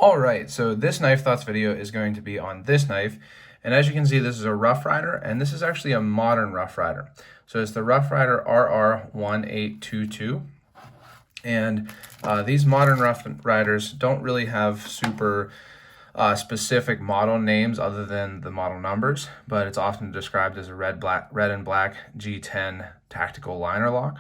All right, so this knife thoughts video is going to be on this knife. And as you can see, this is a Rough Rider, and this is actually a modern Rough Rider. So it's the Rough Rider RR1822. And these modern Rough Riders don't really have super specific model names other than the model numbers, but it's often described as a red and black G10 tactical liner lock.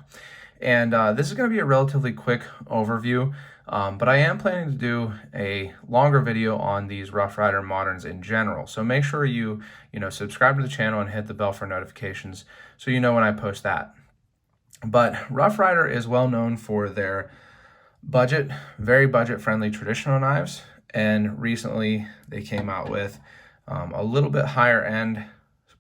And this is going to be a relatively quick overview, but I am planning to do a longer video on these Rough Rider moderns in general. So make sure you subscribe to the channel and hit the bell for notifications so you know when I post that. But Rough Rider is well known for their very budget-friendly traditional knives, and recently they came out with a little bit higher end,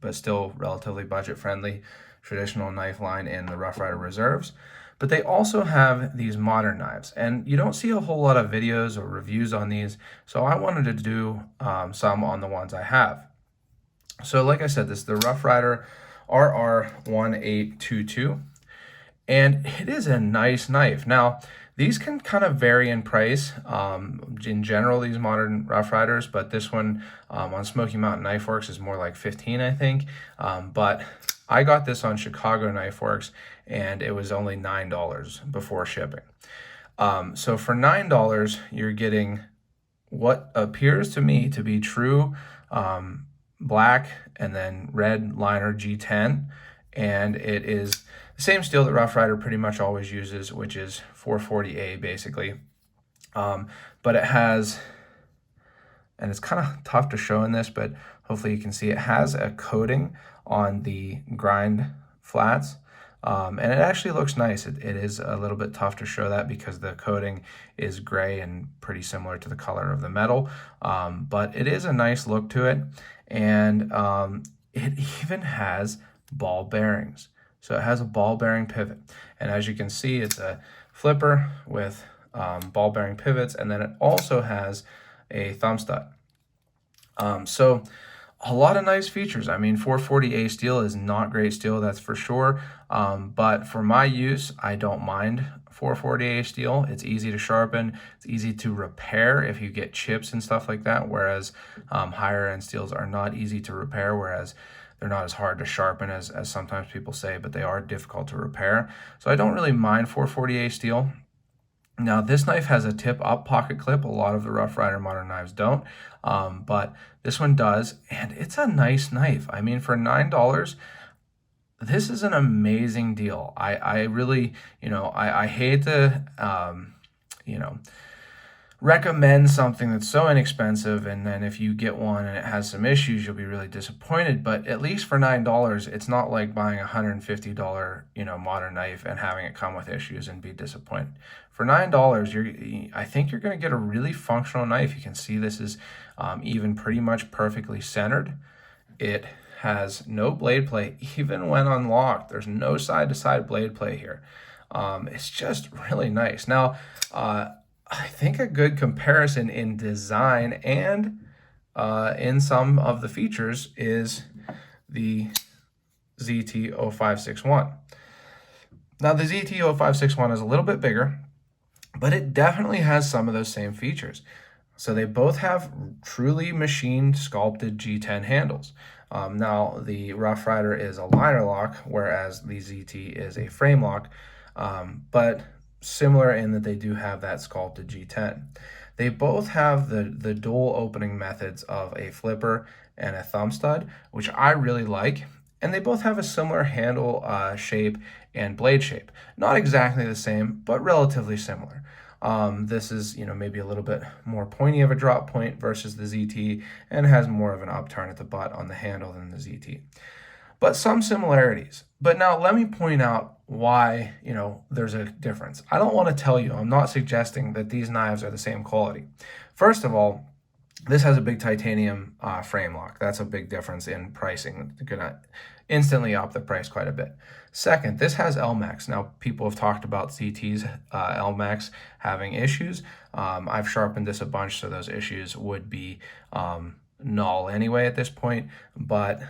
but still relatively budget-friendly traditional knife line in the Rough Rider Reserves. But they also have these modern knives, and you don't see a whole lot of videos or reviews on these, so I wanted to do some on the ones I have. So like I said, this is the Rough Rider RR1822, and it is a nice knife. Now, these can kind of vary in price in general, these modern Rough Riders, but this one on Smoky Mountain Knife Works is more like 15, I think. But I got this on Chicago Knife Works, and it was only $9 before shipping. So for $9, you're getting what appears to me to be true black and then red liner G10, and it is the same steel that Rough Rider pretty much always uses, which is 440A basically. But it has, and it's kind of tough to show in this, but hopefully you can see, it has a coating on the grind flats. And it actually looks nice. It is a little bit tough to show that because the coating is gray and pretty similar to the color of the metal. But it is a nice look to it. And it even has ball bearings. So it has a ball bearing pivot. And as you can see, it's a flipper with ball bearing pivots. And then it also has a thumb stud. So a lot of nice features. I mean, 440A steel is not great steel, that's for sure. But for my use, I don't mind 440A steel. It's easy to sharpen. It's easy to repair if you get chips and stuff like that. Whereas higher end steels are not easy to repair, whereas they're not as hard to sharpen as sometimes people say, but they are difficult to repair. So I don't really mind 440A steel. Now, this knife has a tip-up pocket clip. A lot of the Rough Rider modern knives don't, but this one does, and it's a nice knife. I mean, for $9, this is an amazing deal. I really, I hate to, recommend something that's so inexpensive, and then if you get one and it has some issues, you'll be really disappointed. But at least for $9, it's not like buying a $150 modern knife and having it come with issues and be disappointed. For $9, I think you're going to get a really functional knife. You can see this is even pretty much perfectly centered. It has no blade play even when unlocked. There's no side-to-side blade play here. It's just really nice. Now, I think a good comparison in design and in some of the features is the ZT-0561. Now, the ZT-0561 is a little bit bigger, but it definitely has some of those same features. So they both have truly machined, sculpted G10 handles. Now, the Rough Rider is a liner lock, whereas the ZT is a frame lock, but similar in that they do have that sculpted G10. They both have the dual opening methods of a flipper and a thumb stud, which I really like. And they both have a similar handle shape and blade shape. Not exactly the same, but relatively similar. This is, maybe a little bit more pointy of a drop point versus the ZT, and has more of an upturn at the butt on the handle than the ZT. But some similarities. But now let me point out why, there's a difference. I don't want to tell you, I'm not suggesting that these knives are the same quality. First of all, this has a big titanium frame lock. That's a big difference in pricing. It's gonna instantly up the price quite a bit. Second, this has LMAX. Now, people have talked about ZT's LMAX having issues. I've sharpened this a bunch, so those issues would be null anyway at this point, but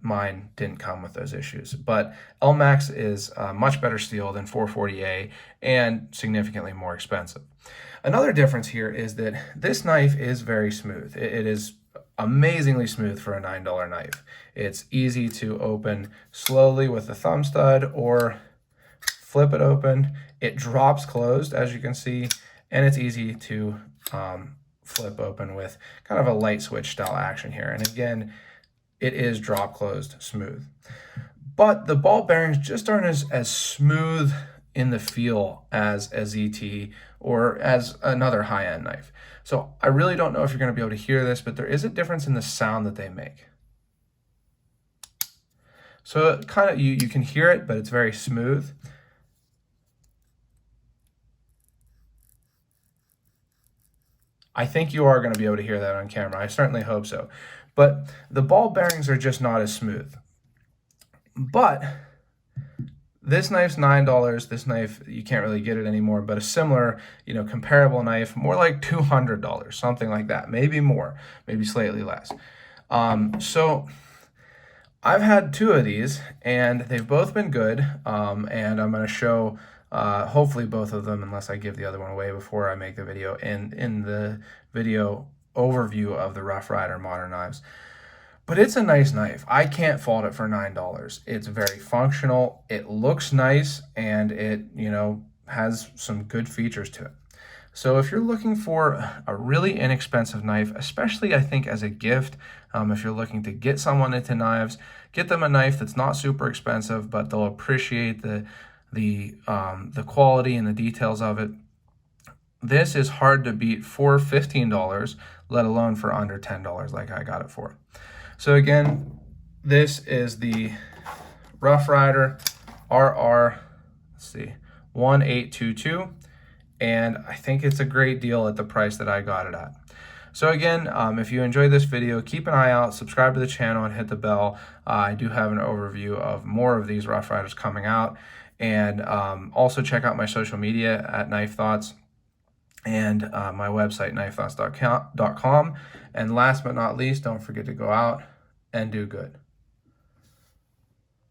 mine didn't come with those issues. But LMAX is a much better steel than 440A and significantly more expensive. Another difference here is that this knife is very smooth. It is amazingly smooth for a $9 knife. It's easy to open slowly with the thumb stud or flip it open. It drops closed, as you can see, and it's easy to flip open with kind of a light switch style action here. And again, it is drop closed smooth. But the ball bearings just aren't as smooth in the feel as a ZT or as another high-end knife. So I really don't know if you're going to be able to hear this, but there is a difference in the sound that they make. So kind of you can hear it, but it's very smooth. I think you are going to be able to hear that on camera. I certainly hope so. But the ball bearings are just not as smooth. But this knife's $9. This knife, you can't really get it anymore, but a similar, comparable knife, more like $200, something like that. Maybe more, maybe slightly less. So I've had two of these, and they've both been good, and I'm going to show hopefully both of them, unless I give the other one away before I make the video, in the video overview of the Rough Ryder modern knives. But it's a nice knife. I can't fault it for $9. It's very functional, it looks nice, and it, has some good features to it. So if you're looking for a really inexpensive knife, especially I think as a gift, if you're looking to get someone into knives, get them a knife that's not super expensive, but they'll appreciate the quality and the details of it. This is hard to beat for $15, let alone for under $10 like I got it for. So again, this is the Rough Ryder RR1822, and I think it's a great deal at the price that I got it at. So again, if you enjoyed this video, keep an eye out, subscribe to the channel, and hit the bell. I do have an overview of more of these Rough Ryders coming out, and also check out my social media at Knife Thoughts, and my website, knifethoughts.com. And last but not least, don't forget to go out and do good.